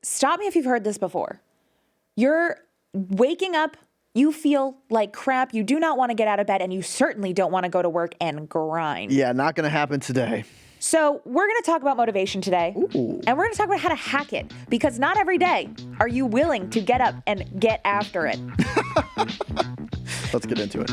stop me if you've heard this before. You're waking up, you feel like crap, you do not want to get out of bed, and you certainly don't want to go to work and grind. Yeah, not going to happen today. So we're going to talk about motivation today. Ooh. And we're going to talk about how to hack it, because not every day are you willing to get up and get after it. Let's get into it.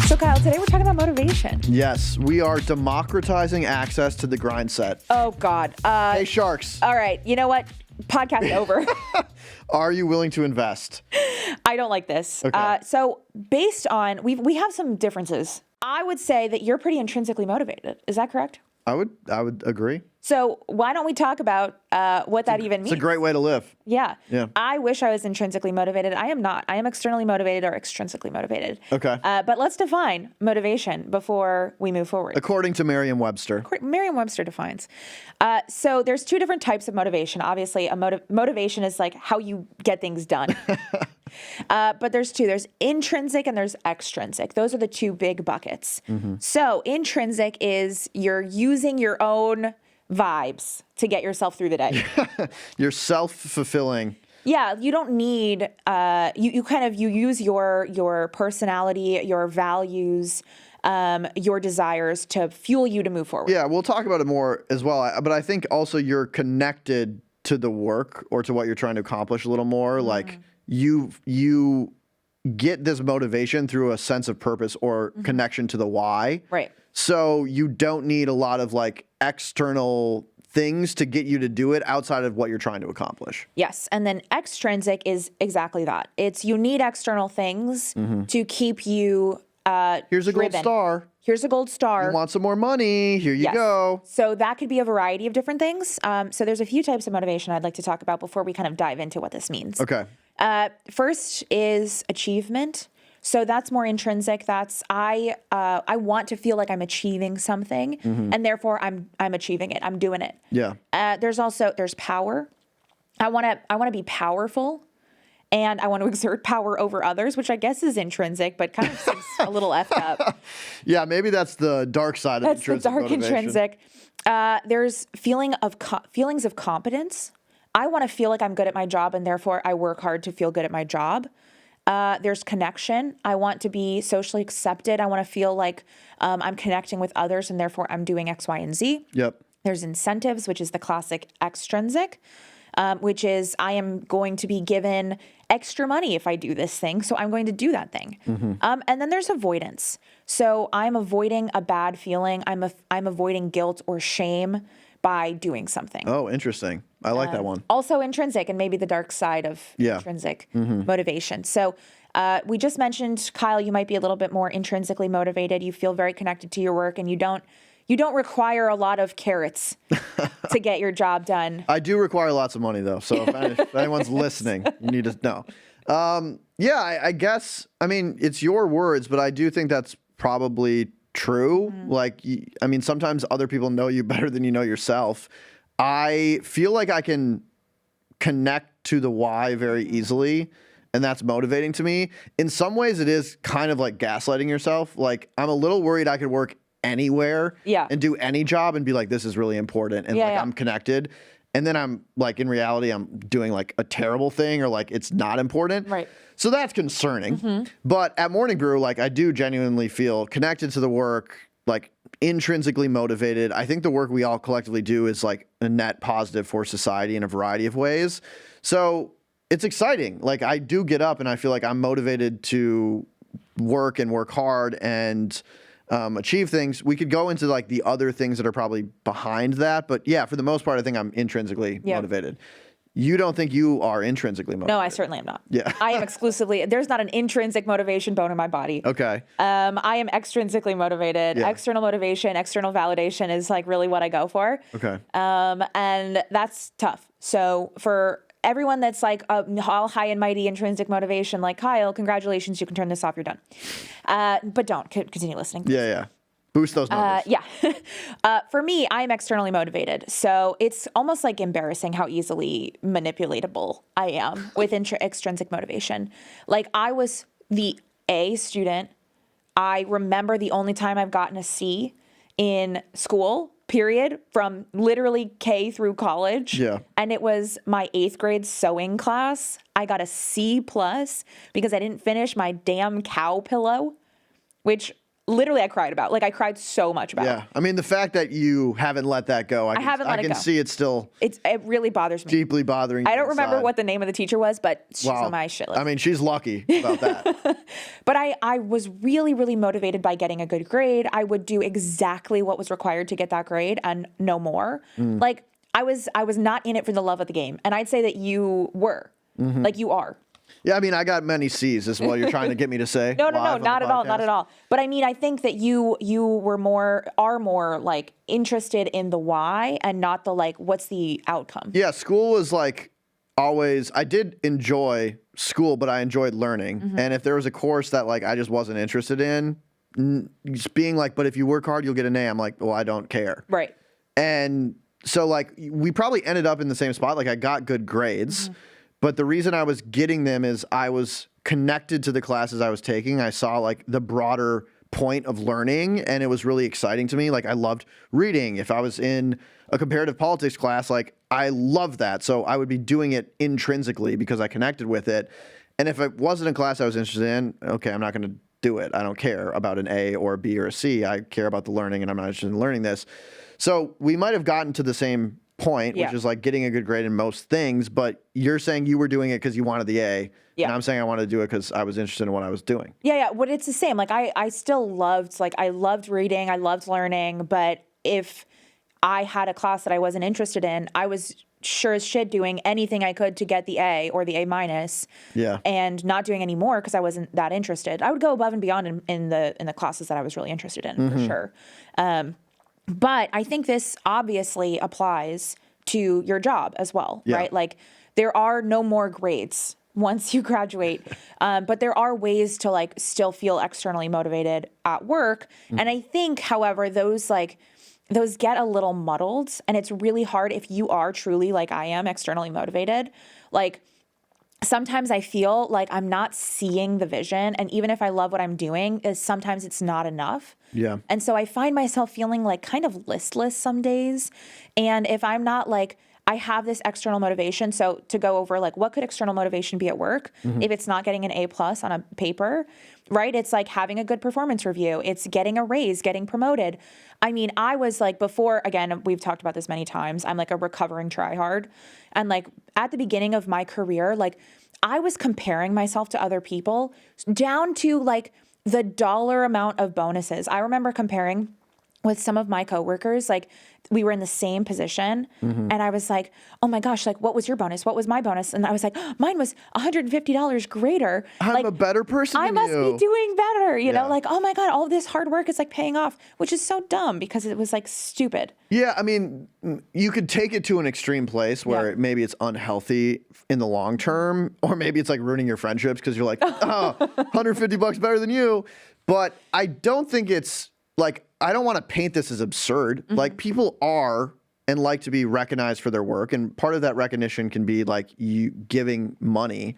So Kyle, today we're talking about motivation. Yes, we are democratizing access to the grind set. Oh God. Hey, sharks. All right. You know what? Podcast over. Are you willing to invest? I don't like this. Okay. So based on, we have some differences. I would say that you're pretty intrinsically motivated. Is that correct? I would agree. So why don't we talk about what that even means? It's a great way to live. Yeah. Yeah. I wish I was intrinsically motivated. I am not. I am externally motivated or extrinsically motivated. Okay. But let's define motivation before we move forward. According to Merriam-Webster. Merriam-Webster defines. So there's two different types of motivation. Obviously, motivation is like how you get things done. But there's two. There's intrinsic and there's extrinsic. Those are the two big buckets. Mm-hmm. So intrinsic is you're using your own vibes to get yourself through the day. You're self-fulfilling. Yeah, you don't need, you use your personality, your values, your desires to fuel you to move forward. Yeah, we'll talk about it more as well. But I think also you're connected to the work or to what you're trying to accomplish a little more. Like you get this motivation through a sense of purpose or connection to the why. Right. So you don't need a lot of like external things to get you to do it outside of what you're trying to accomplish. Yes. And then extrinsic is exactly that. It's you need external things to keep you Here's a driven. gold star. Here's a gold star. You want some more money? Here you Yes. go. So that could be a variety of different things. So there's a few types of motivation I'd like to talk about before we kind of dive into what this means. Okay. First is achievement. So that's more intrinsic. That's I want to feel like I'm achieving something, and therefore I'm achieving it. I'm doing it. Yeah. There's power. I want to be powerful, and I want to exert power over others, which I guess is intrinsic, but kind of seems a little effed up. Yeah, maybe that's the dark side of intrinsic That's the dark motivation. intrinsic. There's feelings of competence. I want to feel like I'm good at my job, and therefore I work hard to feel good at my job. There's connection. I want to be socially accepted. I want to feel like I'm connecting with others, and therefore I'm doing X, Y, and Z. Yep. There's incentives, which is the classic extrinsic, which is I am going to be given extra money if I do this thing, so I'm going to do that thing. And then there's avoidance. So I'm avoiding a bad feeling. I'm avoiding guilt or shame by doing something. Oh, interesting. I like that one. Also intrinsic, and maybe the dark side of intrinsic motivation. So we just mentioned, Kyle, you might be a little bit more intrinsically motivated. You feel very connected to your work, and you don't require a lot of carrots to get your job done. I do require lots of money, though. So if anyone's listening, you need to know. I guess, I mean, it's your words, but I do think that's probably true. Like, I mean, sometimes other people know you better than you know yourself. I feel like I can connect to the why very easily, and that's motivating to me. In some ways, it is kind of like gaslighting yourself. Like, I'm a little worried I could work anywhere and do any job and be like, this is really important, and I'm connected. And then I'm like, in reality, I'm doing like a terrible thing, or like it's not important. Right. So that's concerning. But at Morning Brew, like, I do genuinely feel connected to the work, like intrinsically motivated. I think the work we all collectively do is like a net positive for society in a variety of ways. So it's exciting. Like, I do get up and I feel like I'm motivated to work and work hard and achieve things. We could go into like the other things that are probably behind that. But yeah, for the most part, I think I'm intrinsically motivated. You don't think you are intrinsically motivated? No, I certainly am not. Yeah. I am exclusively, there's not an intrinsic motivation bone in my body. Okay. I am extrinsically motivated. Yeah. External motivation, external validation is like really what I go for. Okay. And that's tough. So for everyone that's like all high and mighty intrinsic motivation, like Kyle, congratulations, you can turn this off, you're done. But don't, continue listening. Please. Yeah. Boost those numbers. For me, I'm externally motivated. So it's almost like embarrassing how easily manipulatable I am with extrinsic motivation. Like, I was the A student. I remember the only time I've gotten a C in school, period, from literally K through college. Yeah. And it was my 8th grade sewing class. I got a C+ because I didn't finish my damn cow pillow, which literally I cried about. Like, I cried so much about. Yeah. I mean, the fact that you haven't let that go, I can see it still It really bothers me. deeply bothering you. I don't remember inside. what the name of the teacher was, but she's Wow. on my shit list. I mean, she's lucky about that. But I was really, really motivated by getting a good grade. I would do exactly what was required to get that grade and no more. Like, I was not in it for the love of the game. And I'd say that you were. Like, you are. Yeah, I mean, I got many C's is what you're trying to get me to say. No, live on the not at all, not podcast. at all. But I mean, I think that you are more like interested in the why and not the like, what's the outcome? Yeah, school was like always, I did enjoy school, but I enjoyed learning. And if there was a course that like I just wasn't interested in, just being like, but if you work hard, you'll get an A. I'm like, well, I don't care. Right. And so like we probably ended up in the same spot. Like I got good grades, but the reason I was getting them is I was connected to the classes I was taking. I saw like the broader point of learning and it was really exciting to me. Like I loved reading. If I was in a comparative politics class, like I loved that. So I would be doing it intrinsically because I connected with it. And if it wasn't a class I was interested in, okay, I'm not going to do it. I don't care about an A or a B or a C. I care about the learning and I'm not interested in learning this. So we might have gotten to the same point, which is like getting a good grade in most things, but you're saying you were doing it because you wanted the A. Yeah. And I'm saying I wanted to do it because I was interested in what I was doing. Yeah. But it's the same. Like I still loved, like I loved reading, I loved learning, but if I had a class that I wasn't interested in, I was sure as shit doing anything I could to get the A or the A-, Yeah. and not doing any more because I wasn't that interested. I would go above and beyond in the classes that I was really interested in, for sure. But I think this obviously applies to your job as well, right? Like there are no more grades once you graduate, but there are ways to like still feel externally motivated at work. And I think, however, those get a little muddled, and it's really hard if you are truly like I am externally motivated. Like sometimes I feel like I'm not seeing the vision, and even if I love what I'm doing, sometimes it's not enough. Yeah. And so I find myself feeling like kind of listless some days. And if I'm not like, I have this external motivation. So to go over like, what could external motivation be at work? If it's not getting an A+ on a paper, right? It's like having a good performance review. It's getting a raise, getting promoted. I mean, I was like before, again, we've talked about this many times. I'm like a recovering tryhard. And like at the beginning of my career, like I was comparing myself to other people down to like the dollar amount of bonuses. I remember comparing with some of my coworkers, like we were in the same position and I was like, oh my gosh, like what was your bonus? What was my bonus? And I was like, oh, mine was $150 greater. I'm like, a better person I than must you. be doing better, you Yeah. know, like, oh my God, all of this hard work is like paying off, which is so dumb because it was like stupid. Yeah, I mean, you could take it to an extreme place where maybe it's unhealthy in the long term, or maybe it's like ruining your friendships because you're like, oh, $150 better than you. But I don't think it's like, I don't want to paint this as absurd. Like people are and like to be recognized for their work. And part of that recognition can be like you giving money,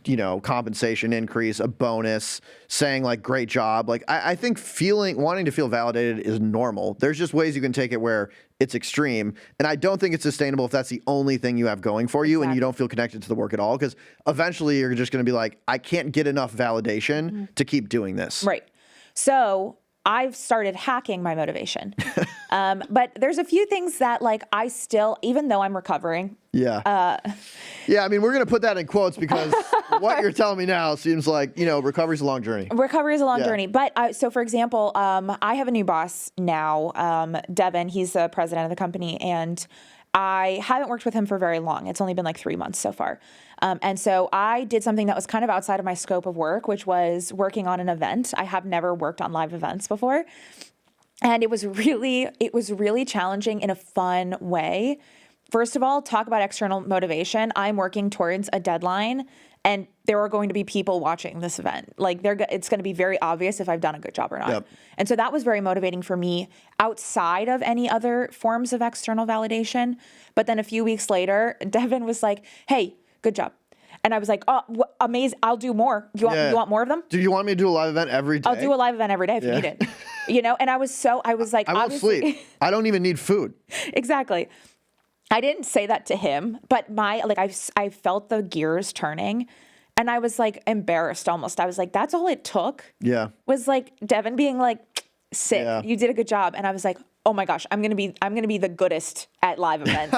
you know, compensation increase, a bonus, saying like, great job. Like I think wanting to feel validated is normal. There's just ways you can take it where it's extreme. And I don't think it's sustainable if that's the only thing you have going for you and you don't feel connected to the work at all. Because eventually you're just going to be like, I can't get enough validation to keep doing this. Right. So I've started hacking my motivation. But there's a few things that like I still, even though I'm recovering. Yeah. Yeah, I mean, we're going to put that in quotes because what you're telling me now seems like, you know, recovery's a long journey. Recovery is a long journey. But so for example, I have a new boss now, Devin, he's the president of the company, and I haven't worked with him for very long. It's only been like 3 months so far. And so I did something that was kind of outside of my scope of work, which was working on an event. I have never worked on live events before. And it was really challenging in a fun way. First of all, talk about external motivation. I'm working towards a deadline and there are going to be people watching this event. Like it's going to be very obvious if I've done a good job or not. Yep. And so that was very motivating for me outside of any other forms of external validation. But then a few weeks later, Devin was like, hey, good job. And I was like, oh, amazing. I'll do more. You want more of them? Do you want me to do a live event every day? I'll do a live event every day if you need it. And I was like, I won't obviously, sleep. I don't even need food. Exactly. I didn't say that to him, but I felt the gears turning and I was like embarrassed almost. I was like, that's all it took. Yeah. Was like Devin being like, sick, Yeah. you did a good job. And I was like, oh my gosh, I'm going to be the goodest at live events,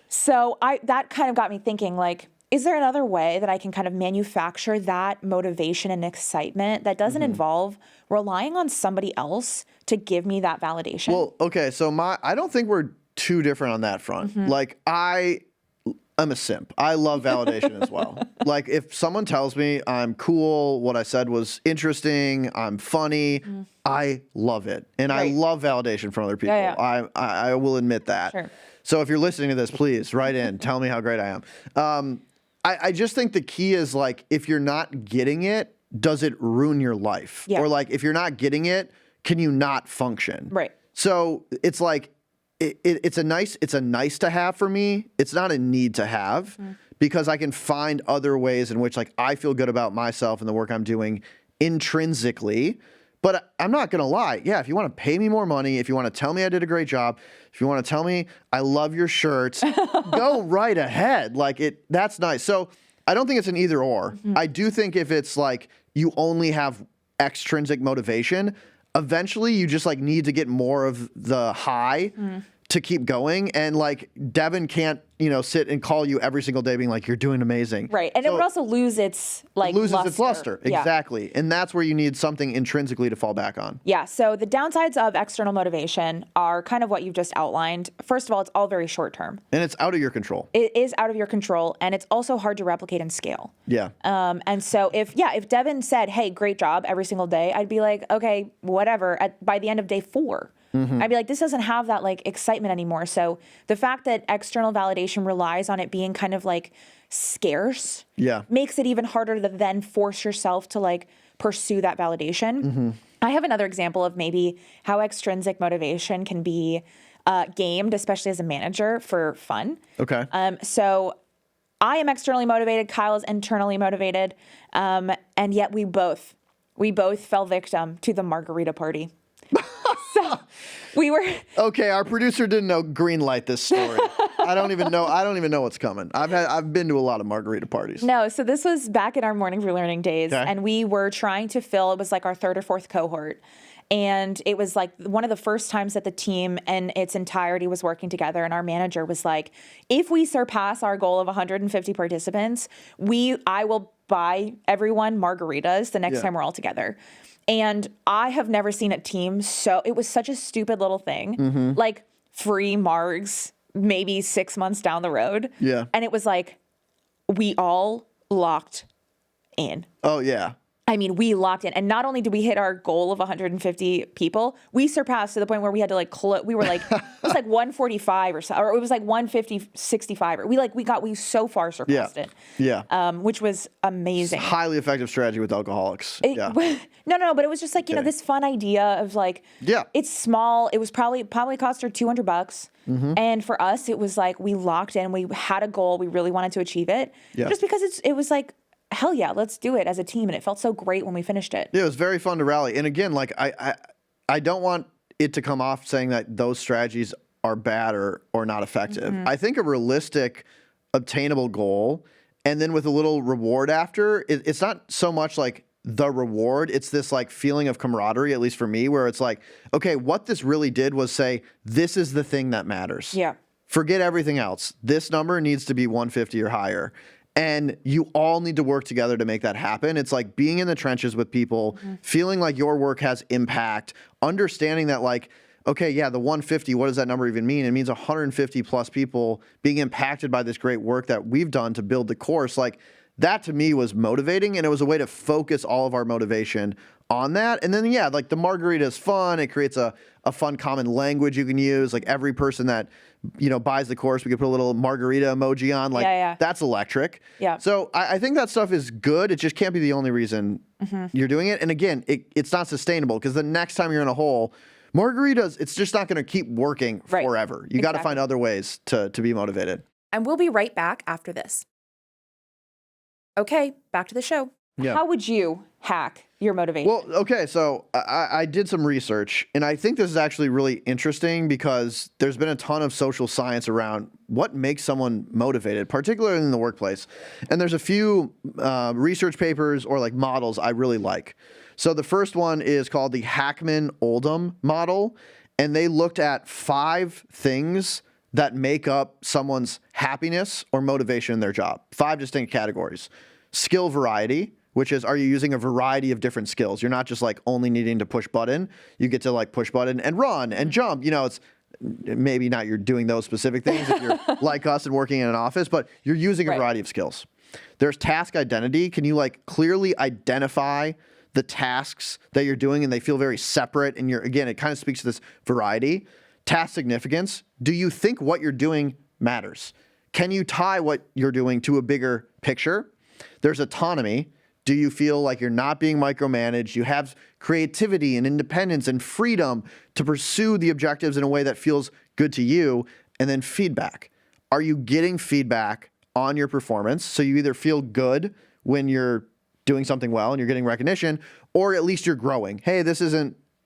So that kind of got me thinking, like, is there another way that I can kind of manufacture that motivation and excitement that doesn't involve relying on somebody else to give me that validation? Well, okay. So I don't think we're too different on that front. Like I'm a simp. I love validation as well. Like if someone tells me I'm cool, what I said was interesting, I'm funny, I love it. And I love validation from other people. Yeah. I will admit that. Sure. So if you're listening to this, please write in, tell me how great I am. I just think the key is like, if you're not getting it, does it ruin your life? Yeah. Or like, if you're not getting it, can you not function? Right. So it's like, it's a nice to have for me. It's not a need to have because I can find other ways in which like I feel good about myself and the work I'm doing intrinsically. But I'm not going to lie. Yeah, if you want to pay me more money, if you want to tell me I did a great job, if you want to tell me I love your shirts, go right ahead. Like that's nice. So I don't think it's an either or. I do think if it's like you only have extrinsic motivation, eventually you just like need to get more of the high to keep going. And like Devin can't, sit and call you every single day being like, you're doing amazing. Right. And it would also lose its its luster. Yeah. Exactly. And that's where you need something intrinsically to fall back on. Yeah. So the downsides of external motivation are kind of what you've just outlined. First of all, it's all very short term. And it's out of your control. It is out of your control, and it's also hard to replicate and scale. Yeah. And so if Devin said, hey, great job every single day, I'd be like, okay, whatever. By the end of day 4, I'd be like, this doesn't have that like excitement anymore. So the fact that external validation relies on it being kind of like scarce makes it even harder to then force yourself to like pursue that validation. I have another example of maybe how extrinsic motivation can be gamed, especially as a manager for fun. Okay. So I am externally motivated. Kyle is internally motivated. And yet we both fell victim to the margarita party. So we were okay. Our producer didn't know green light this story. I don't even know what's coming. I've been to a lot of margarita parties. No, so this was back in our Morning for Learning days, and we were trying to fill. It was like our 3rd or 4th cohort, and it was like one of the first times that the team in its entirety was working together. And our manager was like, "If we surpass our goal of 150 participants, I will buy everyone margaritas the next time we're all together." And I have never seen a team it was such a stupid little thing, like free margs, maybe 6 months down the road. Yeah. And it was like, we all locked in. Oh, yeah. I mean, we locked in. And not only did we hit our goal of 150 people, we surpassed to the point where we had to like, we were like, it was like 145 or so, or it was like 150, 65. We so far surpassed it. Yeah. Which was amazing. It's a highly effective strategy with alcoholics. No, but it was just like, this fun idea of like, it's small. It was probably cost her $200. And for us, it was like, we locked in, we had a goal. We really wanted to achieve it just because it was like, hell yeah, let's do it as a team. And it felt so great when we finished it. Yeah, it was very fun to rally. And again, like I don't want it to come off saying that those strategies are bad or not effective. I think a realistic, obtainable goal, and then with a little reward after, it's not so much like the reward. It's this like feeling of camaraderie, at least for me, where it's like, okay, what this really did was say, this is the thing that matters. Yeah. Forget everything else. This number needs to be 150 or higher. And you all need to work together to make that happen. It's like being in the trenches with people, feeling like your work has impact, understanding that like, okay, yeah, the 150, what does that number even mean? It means 150 plus people being impacted by this great work that we've done to build the course. Like that to me was motivating, and it was a way to focus all of our motivation on that. And then, yeah, like the margarita is fun. It creates a fun common language you can use. Like every person that, buys the course, we could put a little margarita emoji on. Like that's electric. Yeah. So I think that stuff is good. It just can't be the only reason you're doing it. And again, it's not sustainable because the next time you're in a hole, margaritas, it's just not going to keep working forever. You got to find other ways to be motivated. And we'll be right back after this. Okay, back to the show. Yeah. How would you hack your motivation? Well, okay, so I did some research, and I think this is actually really interesting because there's been a ton of social science around what makes someone motivated, particularly in the workplace. And there's a few research papers or like models I really like. So the first one is called the Hackman-Oldham model, and they looked at 5 things that make up someone's happiness or motivation in their job. 5 distinct categories. Skill variety, which is, are you using a variety of different skills? You're not just like only needing to push button. You get to like push button and run and jump. You know, it's maybe not you're doing those specific things if you're like us and working in an office, but you're using a variety of skills. There's task identity. Can you like clearly identify the tasks that you're doing and they feel very separate? And you're, again, it kind of speaks to this variety. Task significance. Do you think what you're doing matters? Can you tie what you're doing to a bigger picture? There's autonomy. Do you feel like you're not being micromanaged? You have creativity and independence and freedom to pursue the objectives in a way that feels good to you. And then feedback. Are you getting feedback on your performance? So you either feel good when you're doing something well and you're getting recognition, or at least you're growing. Hey,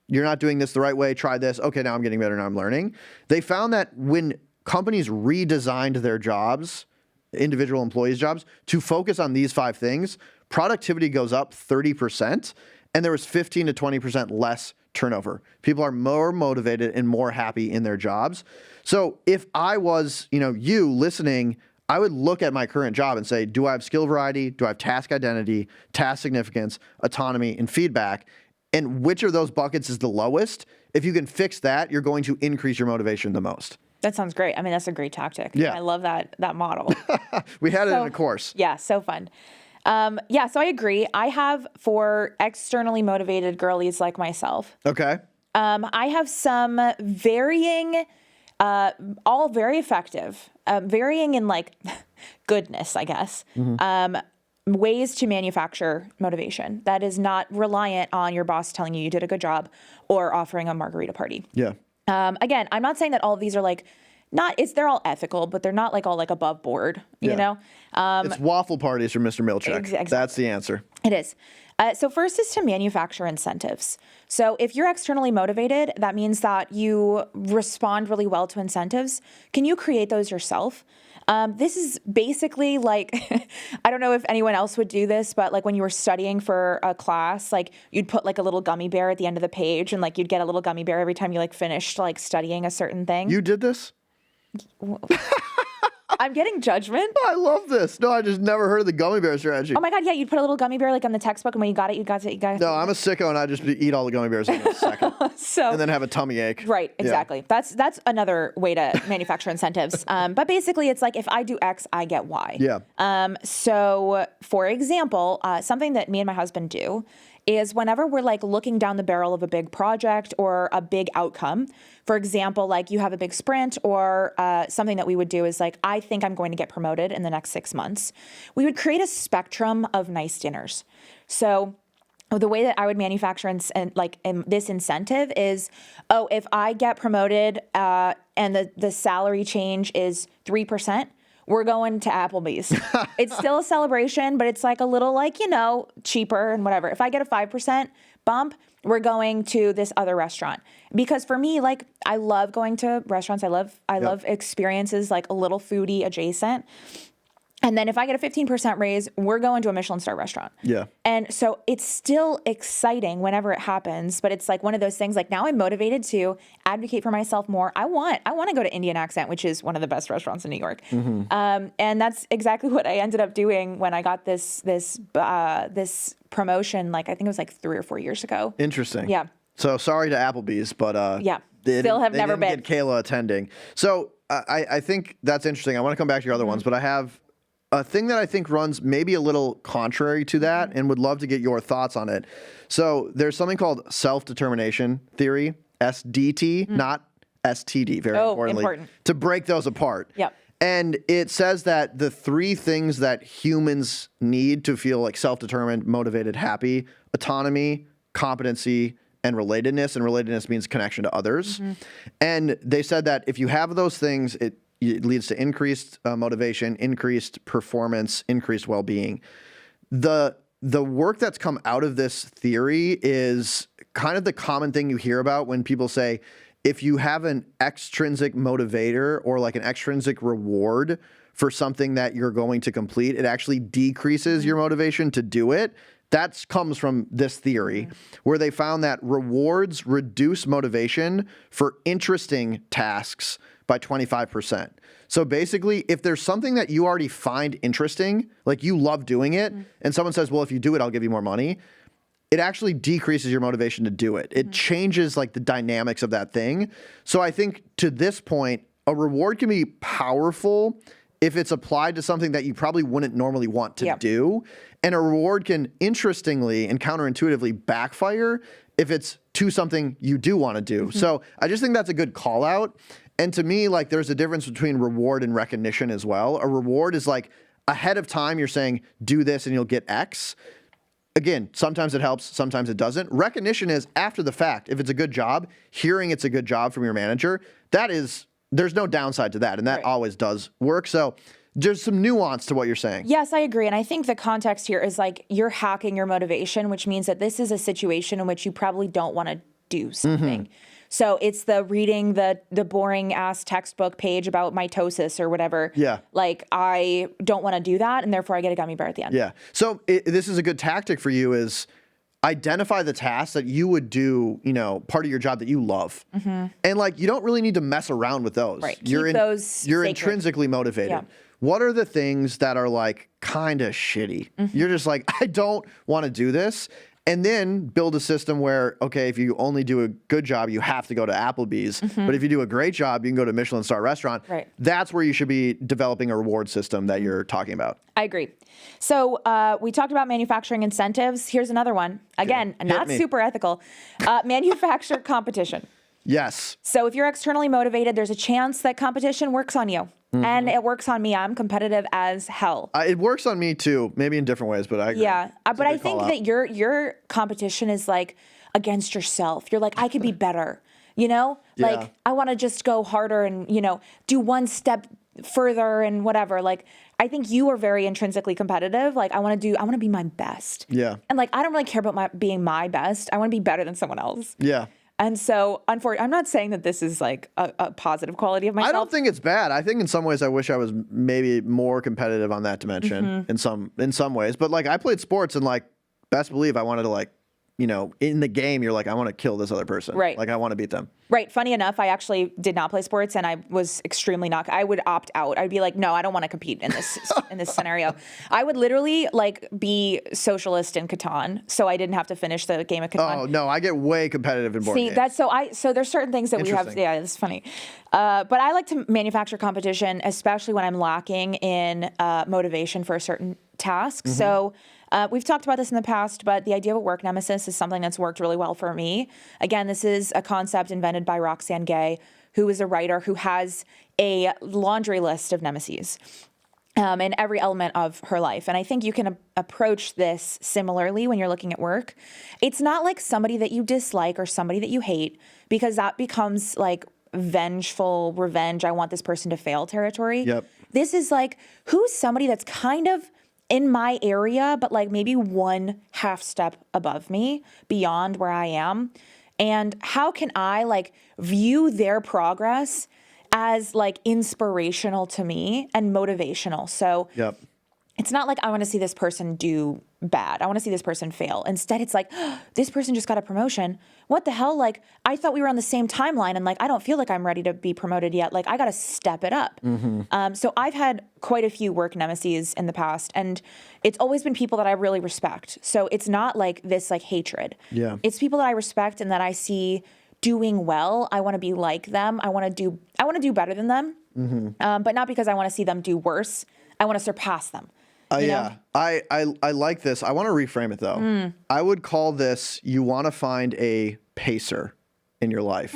you're not doing this the right way. Try this. Okay, now I'm getting better. Now I'm learning. They found that when companies redesigned their jobs, individual employees' jobs, to focus on these 5 things, productivity goes up 30%, and there was 15 to 20% less turnover. People are more motivated and more happy in their jobs. So if I was, you listening, I would look at my current job and say, do I have skill variety? Do I have task identity, task significance, autonomy, and feedback? And which of those buckets is the lowest? If you can fix that, you're going to increase your motivation the most. That sounds great. I mean, that's a great tactic. Yeah. I love that model. We had it in a course. Yeah, so fun. So I agree. I have, for externally motivated girlies like myself, Okay. I have some varying, all very effective, varying in like goodness, I guess, ways to manufacture motivation that is not reliant on your boss telling you did a good job or offering a margarita party. Yeah. Again, I'm not saying that all of these are like, they're all ethical, but they're not like all like above board, you know? It's waffle parties from Mr. Milchick. Exactly. That's the answer. It is. So first is to manufacture incentives. So if you're externally motivated, that means that you respond really well to incentives. Can you create those yourself? This is basically like, I don't know if anyone else would do this, but like when you were studying for a class, like you'd put like a little gummy bear at the end of the page and like you'd get a little gummy bear every time you like finished like studying a certain thing. You did this? I'm getting judgment. I love this. No, I just never heard of the gummy bear strategy. Oh my God, yeah, you'd put a little gummy bear like on the textbook and when you got it. No, I'm a sicko and I just eat all the gummy bears in a second. And then have a tummy ache. Right, exactly. Yeah. That's another way to manufacture incentives. But basically it's like if I do X, I get Y. Yeah. So for example, something that me and my husband do is whenever we're like looking down the barrel of a big project or a big outcome, for example, like you have a big sprint or something that we would do is like, I think I'm going to get promoted in the next 6 months. We would create a spectrum of nice dinners. So the way that I would manufacture this incentive is, if I get promoted and the salary change is 3%, we're going to Applebee's. It's still a celebration, but it's like a little like, cheaper and whatever. If I get a 5% bump, we're going to this other restaurant. Because for me, like I love going to restaurants. I love experiences like a little foodie adjacent. And then if I get a 15% raise, we're going to a Michelin star restaurant. Yeah. And so it's still exciting whenever it happens, but it's like one of those things like now I'm motivated to advocate for myself more. I want to go to Indian Accent, which is one of the best restaurants in New York. Mm-hmm. And that's exactly what I ended up doing when I got this promotion. Like I think it was like 3 or 4 years ago. Interesting. Yeah. So sorry to Applebee's, but still have never been. Get Kaila attending. So I think that's interesting. I want to come back to your other ones, but I have a thing that I think runs maybe a little contrary to that and would love to get your thoughts on it. So there's something called self-determination theory, SDT, not STD, very importantly, to break those apart. Yep. And it says that the 3 things that humans need to feel like self-determined, motivated, happy: autonomy, competency, and relatedness. And relatedness means connection to others. Mm-hmm. And they said that if you have those things, it leads to increased motivation, increased performance, increased well-being. The the work that's come out of this theory is kind of the common thing you hear about when people say, if you have an extrinsic motivator or like an extrinsic reward for something that you're going to complete, it actually decreases your motivation to do it. That comes from this theory where they found that rewards reduce motivation for interesting tasks by 25%. So basically, if there's something that you already find interesting, like you love doing it, and someone says, well, if you do it, I'll give you more money, it actually decreases your motivation to do it. It changes like the dynamics of that thing. So I think to this point, a reward can be powerful if it's applied to something that you probably wouldn't normally want to do. And a reward can interestingly and counterintuitively backfire if it's to something you do want to do. So I just think that's a good call out. And to me, like there's a difference between reward and recognition as well. A reward is like ahead of time, you're saying, do this and you'll get X. Again, sometimes it helps, sometimes it doesn't. Recognition is after the fact. If it's a good job, hearing it's a good job from your manager, there's no downside to that. And that always does work. So there's some nuance to what you're saying. Yes, I agree. And I think the context here is like you're hacking your motivation, which means that this is a situation in which you probably don't want to do something. So it's the reading the boring ass textbook page about mitosis or whatever. Yeah. Like I don't want to do that, and therefore I get a gummy bear at the end. Yeah. So this is a good tactic for you is identify the tasks that you would do, part of your job that you love. And like you don't really need to mess around with those. Right. You're Keep those you're sacred. intrinsically motivated. Yeah. What are the things that are like kind of shitty? You're just like, I don't want to do this. And then build a system where, okay, if you only do a good job, you have to go to Applebee's. But if you do a great job, you can go to a Michelin star restaurant. Right. That's where you should be developing a reward system that you're talking about. I agree. So we talked about manufacturing incentives. Here's another one. Again, not super ethical. Manufacturer competition. Yes. So if you're externally motivated, there's a chance that competition works on you. And it works on me. I'm competitive as hell. It works on me too, maybe in different ways, but I agree. Yeah, but I think that your competition is like against yourself. You're like, I could be better, Like I want to just go harder and, do one step further and whatever. Like I think you are very intrinsically competitive. Like I want to be my best. Yeah. And like I don't really care about being my best. I want to be better than someone else. Yeah. And so, unfortunately, I'm not saying that this is like a positive quality of myself. I don't think it's bad. I think in some ways I wish I was maybe more competitive on that dimension in some ways. But like I played sports and like best believe I wanted to like, in the game, you're like, I want to kill this other person. Right. Like I want to beat them. Right. Funny enough, I actually did not play sports and I was extremely not. I would opt out. I'd be like, no, I don't want to compete in this scenario. I would literally like be socialist in Catan, so I didn't have to finish the game of Catan. Oh no, I get way competitive in board games. So there's certain things that we have. Yeah, it's funny. But I like to manufacture competition, especially when I'm lacking in motivation for a certain task. So. We've talked about this in the past, but the idea of a work nemesis is something that's worked really well for me. Again, this is a concept invented by Roxane Gay, who is a writer who has a laundry list of nemesis in every element of her life. And I think you can approach this similarly when you're looking at work. It's not like somebody that you dislike or somebody that you hate, because that becomes like vengeful revenge. I want this person to fail territory. Yep. This is like, who's somebody that's kind of in my area, but like maybe one half step above me, beyond where I am. And how can I like view their progress as like inspirational to me and motivational? So it's not like I want to see this person do bad. I want to see this person fail. Instead, it's like, oh, this person just got a promotion. What the hell? Like, I thought we were on the same timeline and like, I don't feel like I'm ready to be promoted yet. Like, I got to step it up. So I've had quite a few work nemesis in the past, and it's always been people that I really respect. So it's not like this like hatred. Yeah. It's people that I respect and that I see doing well. I want to be like them. I want to do better than them. But not because I want to see them do worse. I want to surpass them. Yeah, I like this. I want to reframe it though. I would call this, you want to find a pacer in your life.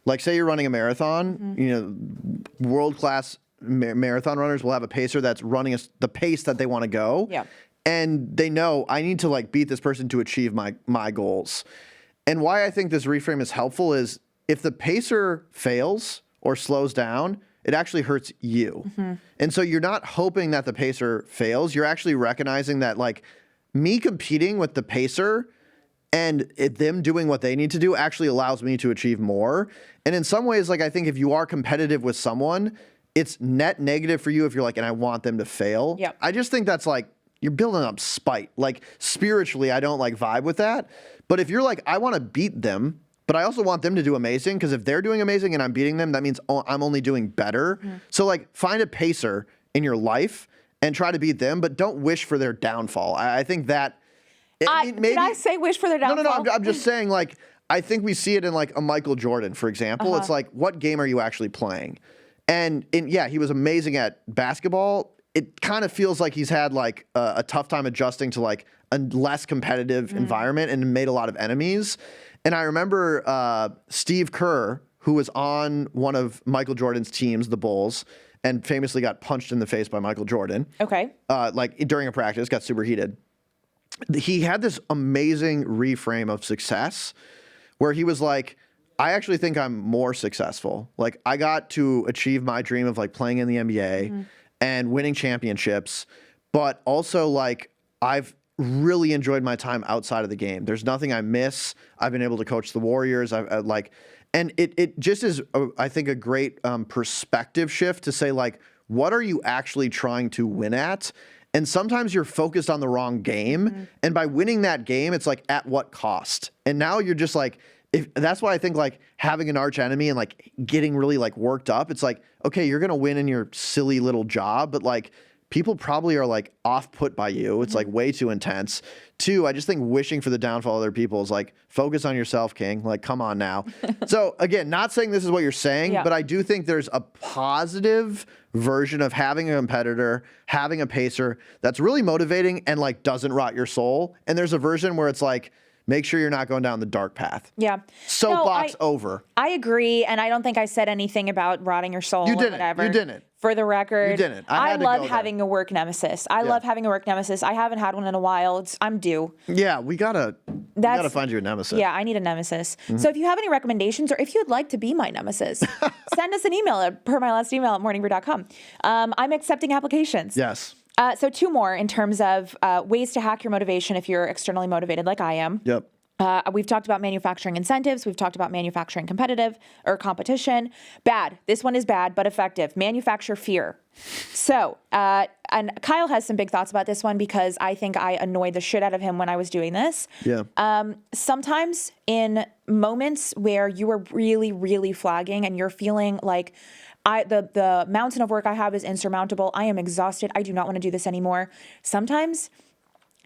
Like say you're running a marathon, world-class marathon runners will have a pacer that's running the pace that they want to go. Yeah. And they know I need to like beat this person to achieve my goals. And why I think this reframe is helpful is if the pacer fails or slows down, it actually hurts you. And so you're not hoping that the pacer fails. You're actually recognizing that like me competing with the pacer and them doing what they need to do actually allows me to achieve more. And in some ways, like I think if you are competitive with someone, it's net negative for you if you're like, and I want them to fail. Yep. I just think that's like, you're building up spite. Like spiritually, I don't like vibe with that. But if you're like, I want to beat them, but I also want them to do amazing, because if they're doing amazing and I'm beating them, that means I'm only doing better. So like find a pacer in your life and try to beat them, but don't wish for their downfall. I think that, I mean, maybe, did I say wish for their downfall? no. I'm just saying, like, I think we see it in like a Michael Jordan, for example. It's like, what game are you actually playing? And yeah, he was amazing at basketball. It kind of feels like he's had like a tough time adjusting to like a less competitive environment and made a lot of enemies. And I remember Steve Kerr, who was on one of Michael Jordan's teams, the Bulls, and famously got punched in the face by Michael Jordan. Okay. Like during a practice, got super heated. He had this amazing reframe of success where he was like, I actually think I'm more successful. Like I got to achieve my dream of like playing in the NBA and winning championships, but also like I've really enjoyed my time outside of the game. There's nothing I miss. I've been able to coach the Warriors. I like, and it just is, I think, a great perspective shift to say like, what are you actually trying to win at? And sometimes you're focused on the wrong game. And by winning that game, it's like, at what cost? And now you're just like, that's why I think like having an arch enemy and like getting really like worked up, it's like, okay, you're going to win in your silly little job, but like people probably are like off put by you. It's like way too intense. Two, I just think wishing for the downfall of other people is like, focus on yourself, King. Like, come on now. So again, not saying this is what you're saying, but I do think there's a positive version of having a competitor, having a pacer that's really motivating and like doesn't rot your soul. And there's a version where it's like, make sure you're not going down the dark path. Yeah. Soapbox over. I agree, and I don't think I said anything about rotting your soul or whatever. You didn't. For the record, You didn't. I love having a work nemesis. I love having a work nemesis. I haven't had one in a while. I'm due. Yeah, we gotta find you a nemesis. Yeah, I need a nemesis. So if you have any recommendations, or if you'd like to be my nemesis, send us an email at morningbrew.com. I'm accepting applications. Yes. So two more in terms of ways to hack your motivation if you're externally motivated like I am. Yep. We've talked about manufacturing incentives. We've talked about manufacturing competitive or competition. Bad. This one is bad, but effective. Manufacture fear. So, and Kyle has some big thoughts about this one because I think I annoyed the shit out of him when I was doing this. Yeah. Sometimes in moments where you are really, really flagging and you're feeling like the mountain of work I have is insurmountable. I am exhausted. I do not want to do this anymore. Sometimes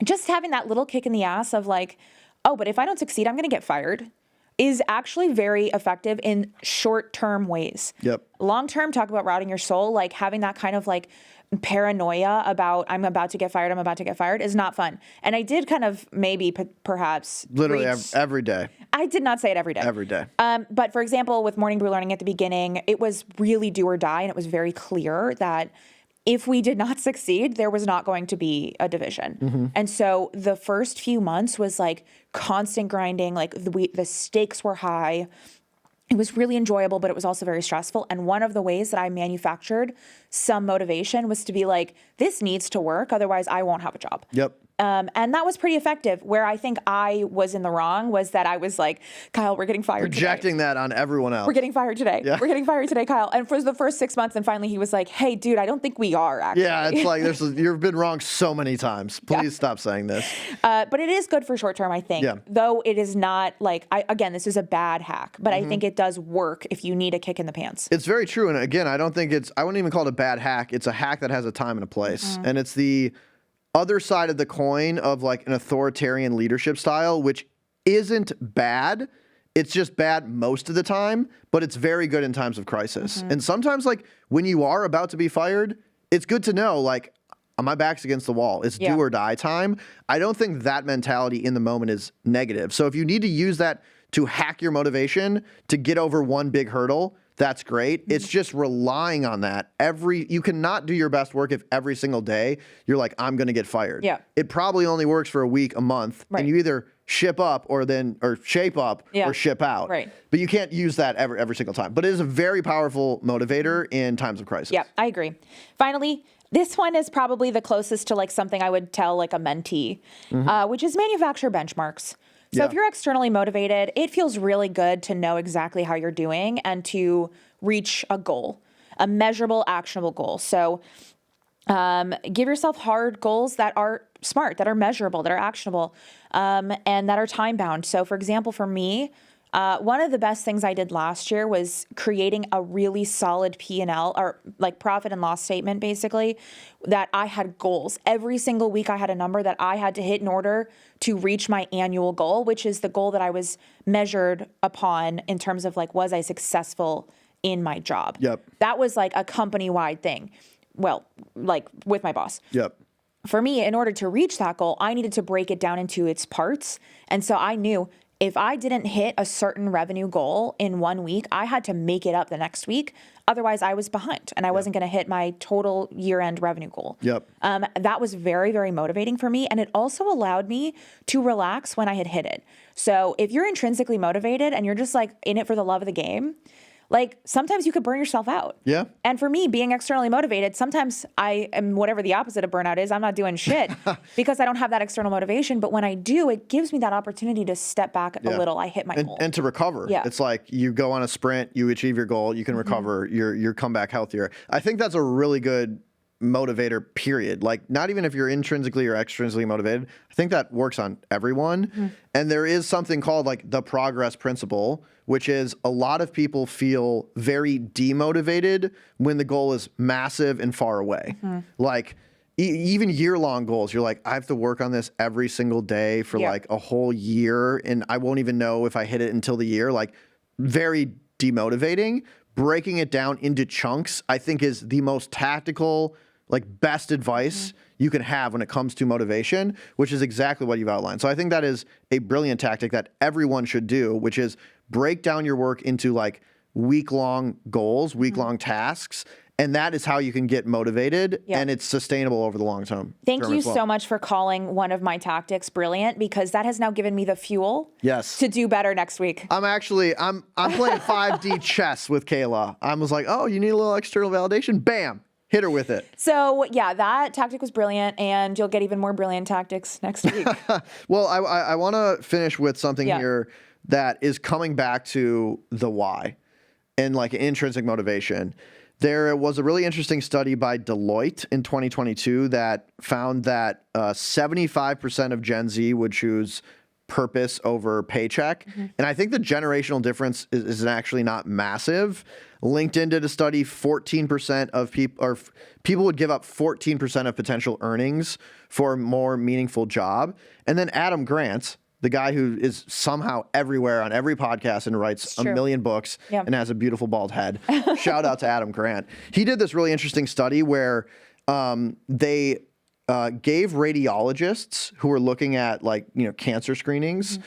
just having that little kick in the ass of like, oh, but if I don't succeed, I'm going to get fired, is actually very effective in short-term ways. Yep. Long-term, talk about rotting your soul, like having that kind of like paranoia about I'm about to get fired is not fun. And I did kind of maybe perhaps literally every day. I did not say it every day. Every day. But for example, with Morning Brew Learning at the beginning, it was really do or die, and it was very clear that if we did not succeed, there was not going to be a division. And so the first few months was like constant grinding, like the stakes were high. It was really enjoyable, but it was also very stressful. And one of the ways that I manufactured some motivation was to be like, this needs to work, otherwise I won't have a job. Yep. And that was pretty effective. Where I think I was in the wrong was that I was like, Kyle, we're getting fired Projecting today. that on everyone else. We're getting fired today. Yeah. We're getting fired today, Kyle. And for the first 6 months, and finally he was like, hey, dude, I don't think we are actually. Yeah, it's like you've been wrong so many times. Please stop saying this. But it is good for short term, I think. Yeah. Though it is not like, again, this is a bad hack, but I think it does work if you need a kick in the pants. It's very true. And again, I wouldn't even call it a bad hack. It's a hack that has a time and a place. And it's the other side of the coin of like an authoritarian leadership style, which isn't bad. It's just bad most of the time, but it's very good in times of crisis. And sometimes like when you are about to be fired, it's good to know like my back's against the wall. It's do or die time. I don't think that mentality in the moment is negative. So if you need to use that to hack your motivation to get over one big hurdle, that's great. It's just relying on that. You cannot do your best work if every single day you're like, I'm going to get fired. Yeah. It probably only works for a week, a month, and you either ship up or shape up or ship out. Right. But you can't use that every single time. But it is a very powerful motivator in times of crisis. Yeah, I agree. Finally, This one is probably the closest to like something I would tell like a mentee, which is manufacture benchmarks. So if you're externally motivated, it feels really good to know exactly how you're doing and to reach a goal, a measurable, actionable goal. So give yourself hard goals that are smart, that are measurable, that are actionable, and that are time bound. So for example, for me, one of the best things I did last year was creating a really solid P&L, or like profit and loss statement, basically, that I had goals. Every single week I had a number that I had to hit in order to reach my annual goal, which is the goal that I was measured upon in terms of like, was I successful in my job? Yep. That was like a company-wide thing. Well, like with my boss. Yep. For me, in order to reach that goal, I needed to break it down into its parts. And so I knew if I didn't hit a certain revenue goal in 1 week, I had to make it up the next week. Otherwise, I was behind and I wasn't going to hit my total year-end revenue goal. Yep. That was very, very motivating for me. And it also allowed me to relax when I had hit it. So if you're intrinsically motivated and you're just like in it for the love of the game, like sometimes you could burn yourself out. Yeah. And for me, being externally motivated, sometimes I am whatever the opposite of burnout is. I'm not doing shit because I don't have that external motivation. But when I do, it gives me that opportunity to step back a little. I hit my goal. And to recover. Yeah. It's like you go on a sprint, you achieve your goal, you can recover, you're come back healthier. I think that's a really good motivator, period. Like not even if you're intrinsically or extrinsically motivated, I think that works on everyone. And there is something called like the progress principle, which is a lot of people feel very demotivated when the goal is massive and far away. Like even year-long goals, you're like, I have to work on this every single day for like a whole year and I won't even know if I hit it until the year. Like very demotivating. Breaking it down into chunks, I think is the most tactical, like best advice you can have when it comes to motivation, which is exactly what you've outlined. So I think that is a brilliant tactic that everyone should do, which is break down your work into like week-long goals, week-long tasks, and that is how you can get motivated and it's sustainable over the long term. Thank you so much for calling one of my tactics brilliant, because that has now given me the fuel to do better next week. I'm playing 5D chess with Kaila. I was like, oh, you need a little external validation? Bam. Hit her with it. So yeah, that tactic was brilliant, and you'll get even more brilliant tactics next week. Well, I want to finish with something here that is coming back to the why and like intrinsic motivation. There was a really interesting study by Deloitte in 2022 that found that 75% of Gen Z would choose purpose over paycheck. And I think the generational difference is actually not massive. LinkedIn did a study, 14% of people would give up 14% of potential earnings for a more meaningful job. And then Adam Grant, the guy who is somehow everywhere on every podcast and writes a million books and has a beautiful bald head. Shout out to Adam Grant. He did this really interesting study where they gave radiologists who were looking at like, cancer screenings,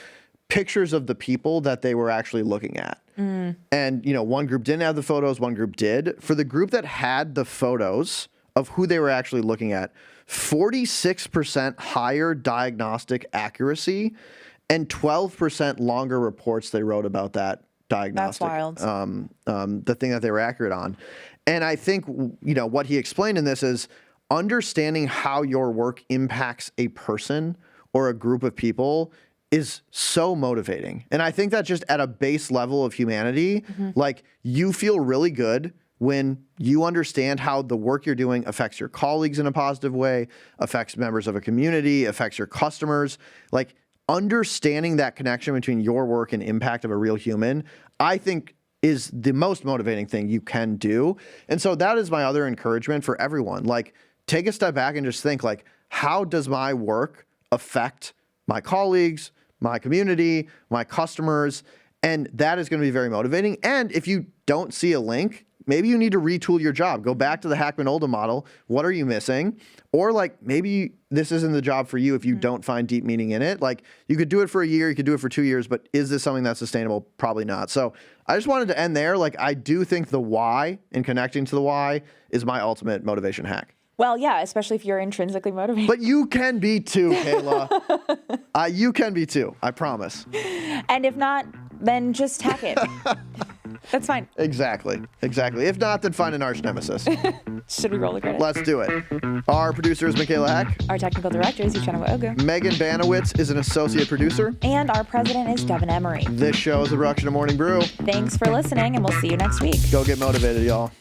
pictures of the people that they were actually looking at. And, one group didn't have the photos, one group did. For the group that had the photos of who they were actually looking at, 46% higher diagnostic accuracy and 12% longer reports they wrote about that diagnostic. That's wild. The thing that they were accurate on. And I think, what he explained in this is understanding how your work impacts a person or a group of people is so motivating. And I think that just at a base level of humanity, like you feel really good when you understand how the work you're doing affects your colleagues in a positive way, affects members of a community, affects your customers. Like understanding that connection between your work and impact of a real human, I think is the most motivating thing you can do. And so that is my other encouragement for everyone. Like take a step back and just think like, how does my work affect my colleagues, my community, my customers? And that is going to be very motivating. And if you don't see a link, maybe you need to retool your job. Go back to the Hackman-Olda model. What are you missing? Or like maybe this isn't the job for you if you don't find deep meaning in it. Like you could do it for a year, you could do it for 2 years, but is this something that's sustainable? Probably not. So I just wanted to end there. Like I do think the why and connecting to the why is my ultimate motivation hack. Well, yeah, especially if you're intrinsically motivated. But you can be too, Kayla. You can be too. I promise. And if not, then just hack it. That's fine. Exactly. If not, then find an arch nemesis. Should we roll the credits? Let's do it. Our producer is Michaela Heck. Our technical director is Uchenna Ogu. Megan Banowitz is an associate producer. And our president is Devin Emery. This show is a production of Morning Brew. Thanks for listening, and we'll see you next week. Go get motivated, y'all.